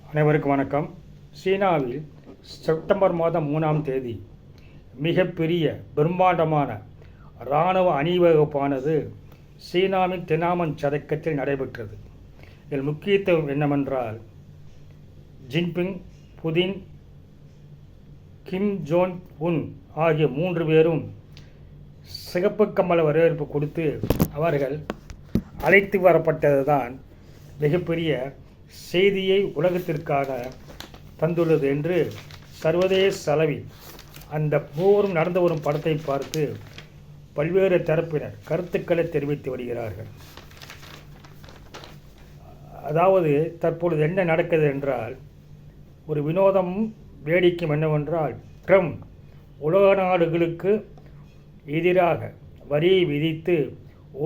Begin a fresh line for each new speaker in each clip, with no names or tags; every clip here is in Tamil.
அனைவருக்கும் வணக்கம். சீனாவில் செப்டம்பர் மாதம் 3ஆம் தேதி மிகப்பெரிய பிரம்மாண்டமான இராணுவ அணிவகுப்பானது சீனாவின் தினாமன் சதுக்கத்தில் நடைபெற்றது. இதில் முக்கியத்துவம் என்னவென்றால், Jinping, Putin, Kim Jong Un ஆகிய 3 பேரும் சிகப்பு கம்பள வரவேற்பு கொடுத்து அவர்கள் அழைத்து வரப்பட்டதுதான் மிகப்பெரிய செய்தியை உலகத்திற்காக தந்துள்ளது என்று சர்வதேச அளவில் அந்த மூவரும் நடந்து வரும் படத்தை பார்த்து பல்வேறு தரப்பினர் கருத்துக்களை தெரிவித்து வருகிறார்கள். அதாவது தற்பொழுது என்ன நடக்குது என்றால், ஒரு வினோதமும் வேடிக்கையும் என்னவென்றால், ட்ரம்ப் உலக நாடுகளுக்கு எதிராக வரியை விதித்து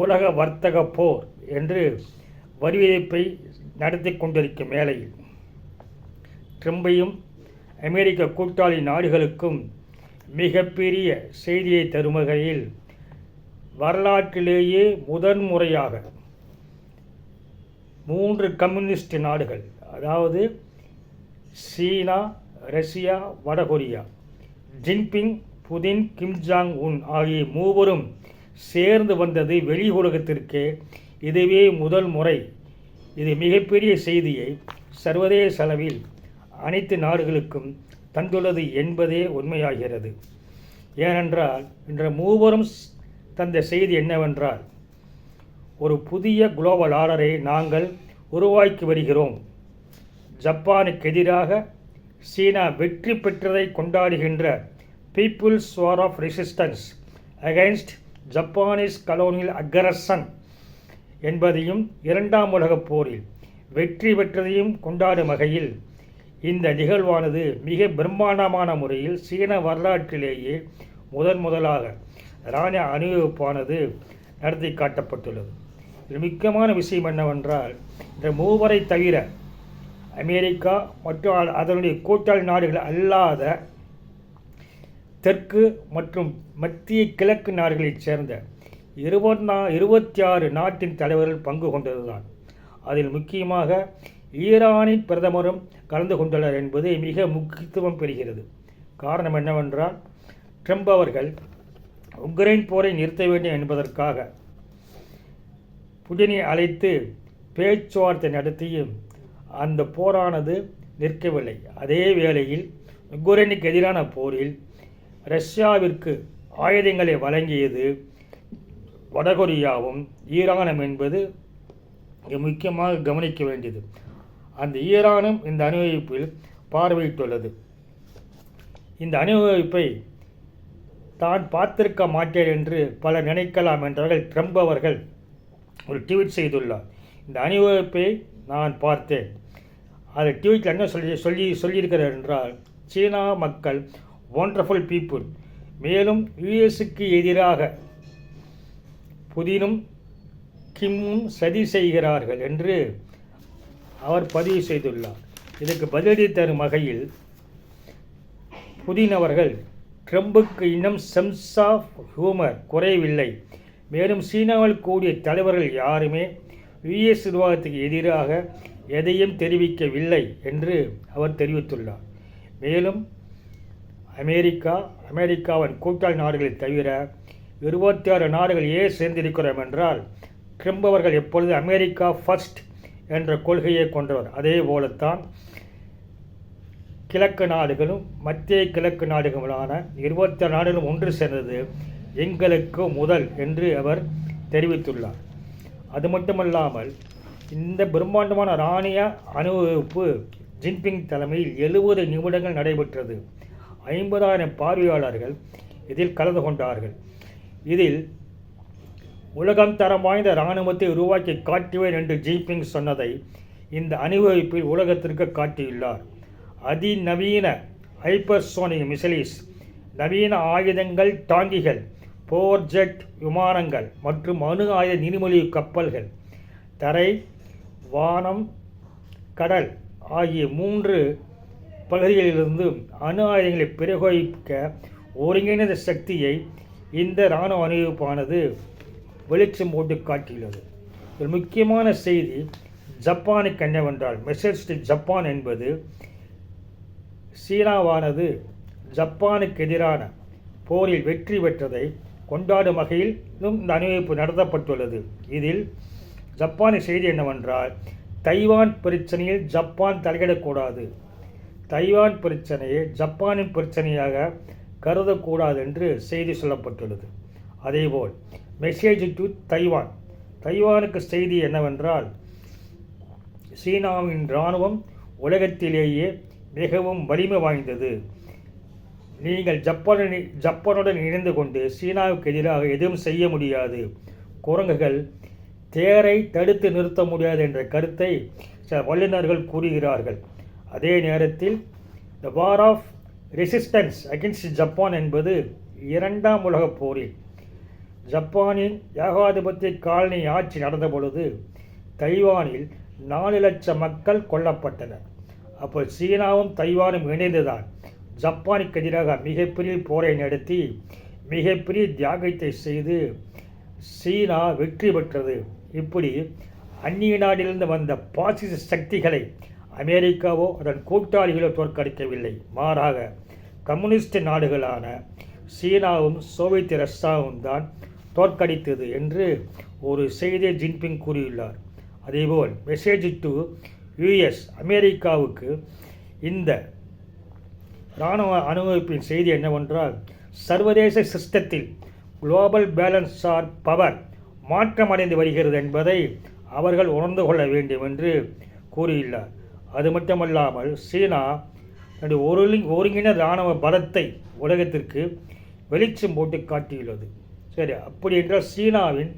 உலக வர்த்தக போர் என்று வரி விதிப்பை நடத்தி கொண்டிருக்கும் வேளையில் ட்ரம்பையும் அமெரிக்க கூட்டாளி நாடுகளுக்கும் மிகப்பெரிய செய்தியை தரும் வகையில் வரலாற்றிலேயே முதன்முறையாக 3 கம்யூனிஸ்ட் நாடுகள், அதாவது சீனா, ரஷ்யா, வடகொரியா, Jinping, Putin, Kim Jong Un ஆகிய மூவரும் சேர்ந்து வந்தது வெளி உலகத்திற்கே இதுவே முதல் முறை. இது மிகப்பெரிய செய்தியை சர்வதேச அளவில் அனைத்து நாடுகளுக்கும் தந்துள்ளது என்பதே உண்மையாகிறது. ஏனென்றால் இன்று மூவரும் தந்த செய்தி என்னவென்றால், ஒரு புதிய குளோபல் ஆர்டரை நாங்கள் உருவாக்கி வருகிறோம். ஜப்பானுக்கு எதிராக சீனா வெற்றி பெற்றதை கொண்டாடுகின்ற people's war of resistance against Japanese colonial aggression என்பதையும் 2ஆம் உலகப் போரில் வெற்றி பெற்றதையும் கொண்டாடும் வகையில் இந்த நிகழ்வானது மிக பிரம்மாண்டமான முறையில் சீன வரலாற்றிலேயே முதலாக இராணுவ அணிவகுப்பானது நடத்தி காட்டப்பட்டுள்ளது. இதில் முக்கியமான விஷயம் என்னவென்றால், இந்த மூவரை தவிர அமெரிக்கா மற்றும் அதனுடைய கூட்டாளி நாடுகள் அல்லாத தெற்கு மற்றும் மத்திய கிழக்கு நாடுகளைச் சேர்ந்த 26 நாட்டின் தலைவர்கள் பங்கு கொண்டதுதான். அதில் முக்கியமாக ஈரானின் பிரதமரும் கலந்து கொண்டுள்ளார் என்பது மிக முக்கியத்துவம் பெறுகிறது. காரணம் என்னவென்றால், ட்ரம்ப் அவர்கள் உக்ரைன் போரை நிறுத்த வேண்டும் என்பதற்காக புடினை அழைத்து பேச்சுவார்த்தை நடத்தியும் அந்த போரானது நிற்கவில்லை. அதே வேளையில் உக்ரைனுக்கு எதிரான போரில் ரஷ்யாவிற்கு ஆயுதங்களை வழங்கியது வடகொரியாவும் ஈரானும் என்பது முக்கியமாக கவனிக்க வேண்டியது. அந்த ஈரானும் இந்த அணிவகுப்பில் பார்வையிட்டுள்ளது. இந்த அணிவகுப்பை தான் பார்த்திருக்க மாட்டேன் என்று பலர் நினைக்கலாம் என்றவர்கள் ட்ரம்ப் அவர்கள் ஒரு ட்வீட் செய்துள்ளார். இந்த அணிவகுப்பை நான் பார்த்தேன். அது ட்வீட்டில் என்ன சொல்லியிருக்கிறார் என்றால், சீனா மக்கள் ஒண்டர்ஃபுல் பீப்புள், மேலும் யுஎஸ்க்கு எதிராக புதினும் கிம்மும் சதி செய்கிறார்கள் என்று அவர் பதிவு செய்துள்ளார். இதற்கு பதிலடி தரும் வகையில் புதின் அவர்கள், ட்ரம்புக்கு இன்னும் சென்ஸ் ஆஃப் ஹியூமர் குறையவில்லை, மேலும் சீனாவில் கூடிய தலைவர்கள் யாருமே யுஎஸ் நிர்வாகத்துக்கு எதிராக எதையும் தெரிவிக்கவில்லை என்று அவர் தெரிவித்துள்ளார். மேலும் அமெரிக்காவின் கூட்டாளி நாடுகளை தவிர 26 நாடுகள் ஏன் சேர்ந்திருக்கிறோம் என்றால், ட்ரம்ப் அவர்கள் எப்பொழுது அமெரிக்கா ஃபர்ஸ்ட் என்ற கொள்கையை கொண்டவர். அதே போலத்தான் கிழக்கு நாடுகளும் மத்திய கிழக்கு நாடுகளான 26 நாடுகளும் ஒன்று சேர்ந்தது எங்களுக்கு முதல் என்று அவர் தெரிவித்துள்ளார். அது மட்டுமல்லாமல் இந்த பிரம்மாண்டமான இராணுவ அணிவகுப்பு ஜின்பிங் தலைமையில் 70 நிமிடங்கள் நடைபெற்றது. 50,000 பார்வையாளர்கள் இதில் கலந்து கொண்டார்கள். இதில் உலகம் தரம் வாய்ந்த இராணுவத்தை உருவாக்கி காட்டுவேன் என்று ஜின்பிங் சொன்னதை இந்த அணிவகுப்பில் உலகத்திற்கு காட்டியுள்ளார். அதிநவீன ஹைப்பர்சோனிக் மிசைல்ஸ், நவீன ஆயுதங்கள், டாங்கிகள், போர் ஜெட் விமானங்கள் மற்றும் அணு ஆயுத நீர்மூழ்கி கப்பல்கள், தரை, வானம், கடல் ஆகிய 3 பகுதிகளிலிருந்து அணு ஆயுதங்களை பிரயோகிக்க ஒருங்கிணைந்த சக்தியை இந்த இராணுவ அணிவகுப்பானது வெளிச்சம் போட்டு காட்டியுள்ளது. ஒரு முக்கியமான செய்தி, ஜப்பானுக்கு என்னவென்றால் மெசேஜ் டு ஜப்பான் என்பது சீனாவானது ஜப்பானுக்கு எதிரான போரில் வெற்றி பெற்றதை கொண்டாடும் வகையிலும் இந்த அணிவகுப்பு நடத்தப்பட்டுள்ளது. இதில் ஜப்பானின் செய்தி என்னவென்றால், தைவான் பிரச்சனையில் ஜப்பான் தலையிடக்கூடாது, தைவான் பிரச்சனையை ஜப்பானின் பிரச்சனையாக கருதக்கூடாது என்று செய்தி சொல்லப்பட்டுள்ளது. அதேபோல் மெசேஜ் டு தைவான், தைவானுக்கு செய்தி என்னவென்றால், சீனாவின் இராணுவம் உலகத்திலேயே மிகவும் வலிமை வாய்ந்தது. நீங்கள் ஜப்பானுடன் இணைந்து கொண்டு சீனாவுக்கு எதிராக எதுவும் செய்ய முடியாது. குரங்குகள் தேரை தடுத்து நிறுத்த முடியாது என்ற கருத்தை சில வல்லுநர்கள் கூறுகிறார்கள். அதே நேரத்தில் the war of resistance against Japan என்பது இரண்டாம் உலகப் போரில் ஜப்பானின் ஏகாதிபத்திய காலனி ஆட்சி நடந்த பொழுது தைவானில் 4 லட்சம் மக்கள் கொல்லப்பட்டனர். அப்போ சீனாவும் தைவானும் இணைந்துதான் ஜப்பானுக்கு எதிராக மிகப்பெரிய போரை நடத்தி மிகப்பெரிய தியாகத்தை செய்து சீனா வெற்றி பெற்றது. இப்படி அந்நிய நாட்டிலிருந்து வந்த பாசிச சக்திகளை அமெரிக்காவோ அதன் கூட்டாளிகளோ தோற்கடிக்கவில்லை. மாறாக கம்யூனிஸ்ட் நாடுகளான சீனாவும் சோவியத் ரஷ்யாவும் தான் தோற்கடித்தது என்று ஒரு செய்தியை ஜின்பிங் கூறியுள்ளார். அதேபோல் மெசேஜ் டு யுஎஸ், அமெரிக்காவுக்கு இந்த இராணுவ அணிவகுப்பின் செய்தி என்னவென்றால், சர்வதேச சிஸ்டத்தில் குளோபல் பேலன்ஸ் ஆர் பவர் மாற்றமடைந்து வருகிறது என்பதை அவர்கள் உணர்ந்து கொள்ள வேண்டும் என்று கூறியுள்ளார். அது மட்டுமல்லாமல் சீனா ஒருங்கிணைந்த இராணுவ பலத்தை உலகத்திற்கு வெளிச்சம் போட்டு காட்டியுள்ளது. சரி, அப்படி என்றால் சீனாவின்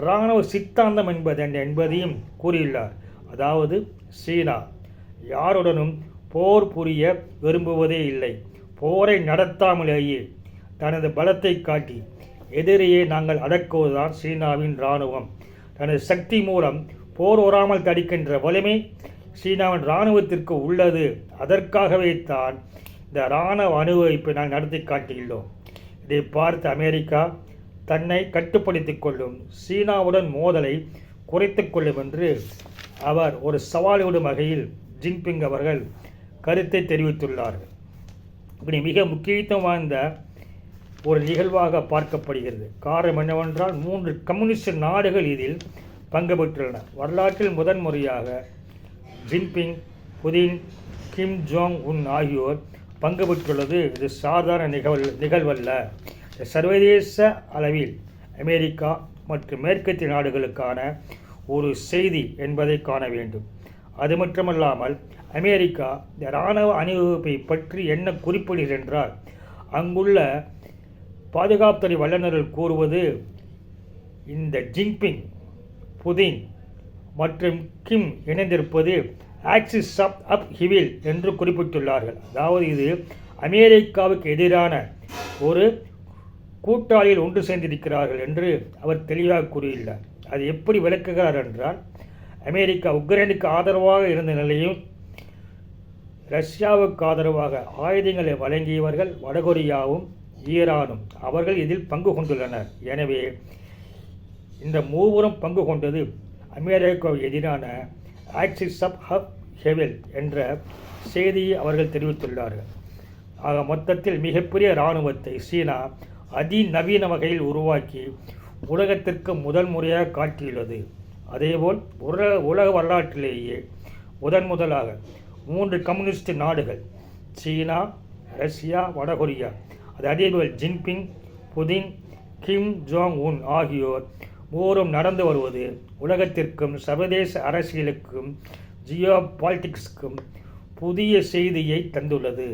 இராணுவ சித்தாந்தம் என்பதையும் கூறியுள்ளார். அதாவது சீனா யாருடனும் போர் புரிய விரும்புவதே இல்லை, போரை நடத்தாமலேயே தனது பலத்தை காட்டி எதிரியை நாங்கள் அடக்குவதுதான் சீனாவின் இராணுவம். தனது சக்தி மூலம் போர் வராமல் தடுக்கின்ற வலிமை சீனாவின் இராணுவத்திற்கு உள்ளது. அதற்காகவே தான் இந்த இராணுவ அணிவகுப்பை நாங்கள் நடத்தி காட்டியுள்ளோம். இதை பார்த்து அமெரிக்கா தன்னை கட்டுப்படுத்திக் கொள்ளும், சீனாவுடன் மோதலை குறைத்து கொள்ளும் என்று அவர் ஒரு சவால் விடும் வகையில் ஜின்பிங் அவர்கள் கருத்தை தெரிவித்துள்ளார்கள். இப்படி மிக முக்கியத்துவம் வாய்ந்த ஒரு நிகழ்வாக பார்க்கப்படுகிறது. காரணம் என்னவென்றால் 3 கம்யூனிஸ்ட் நாடுகள் இதில் பங்கு பெற்றுள்ளன. வரலாற்றில் முதன்முறையாக Jinping, Putin, Kim Jong Un ஆகியோர் பங்கு பெற்றுள்ளது. இது சாதாரண நிகழ்வல்ல. சர்வதேச அளவில் அமெரிக்கா மற்றும் மேற்கத்திய நாடுகளுக்கான ஒரு செய்தி என்பதை காண வேண்டும். அது மட்டுமல்லாமல் அமெரிக்கா இந்த இராணுவ அணிவகுப்பை பற்றி என்ன குறிப்பிடுகிறது என்றால், அங்குள்ள பாதுகாப்புத்துறை வல்லுநர்கள் கூறுவது, இந்த ஜின்பிங், புதின் மற்றும் கிம் இணைந்திருப்பது ஆக்சிஸ் ஆஃப் அப் ஹிவில் என்று குறிப்பிட்டுள்ளார்கள். அதாவது இது அமெரிக்காவுக்கு எதிரான ஒரு கூட்டாளியில் ஒன்று சேர்ந்திருக்கிறார்கள் என்று அவர் தெளிவாக கூறியுள்ளார். அது எப்படி விளக்குகிறார் என்றால், அமெரிக்கா உக்ரைனுக்கு ஆதரவாக இருந்த நிலையும் ரஷ்யாவுக்கு ஆதரவாக ஆயுதங்களை வழங்கியவர்கள் வடகொரியாவும் ஈரானும் அவர்கள் இதில் பங்கு கொண்டுள்ளனர். எனவே இந்த மூவரும் பங்கு கொண்டது அமெரிக்காவுக்கு எதிரான ஆக்சிஸ் ஆஃப் அப் ஹெவில் என்ற செய்தியை அவர்கள் தெரிவித்துள்ளார்கள். ஆக மொத்தத்தில் மிகப்பெரிய இராணுவத்தை சீனா அதிநவீன வகையில் உருவாக்கி உலகத்திற்கு முதல் முறையாக காட்டியுள்ளது. அதேபோல் உலக வரலாற்றிலேயே முதலாக 3 கம்யூனிஸ்ட் நாடுகள் சீனா, ரஷ்யா, வடகொரியா, அதேபோல் Jinping, Putin, Kim Jong Un ஆகியோர் மூவரும் நடந்து வருவது உலகத்திற்கும் சர்வதேச அரசியலுக்கும் ஜியோ பாலிட்டிக்ஸுக்கும் புதிய செய்தியை தந்துள்ளது.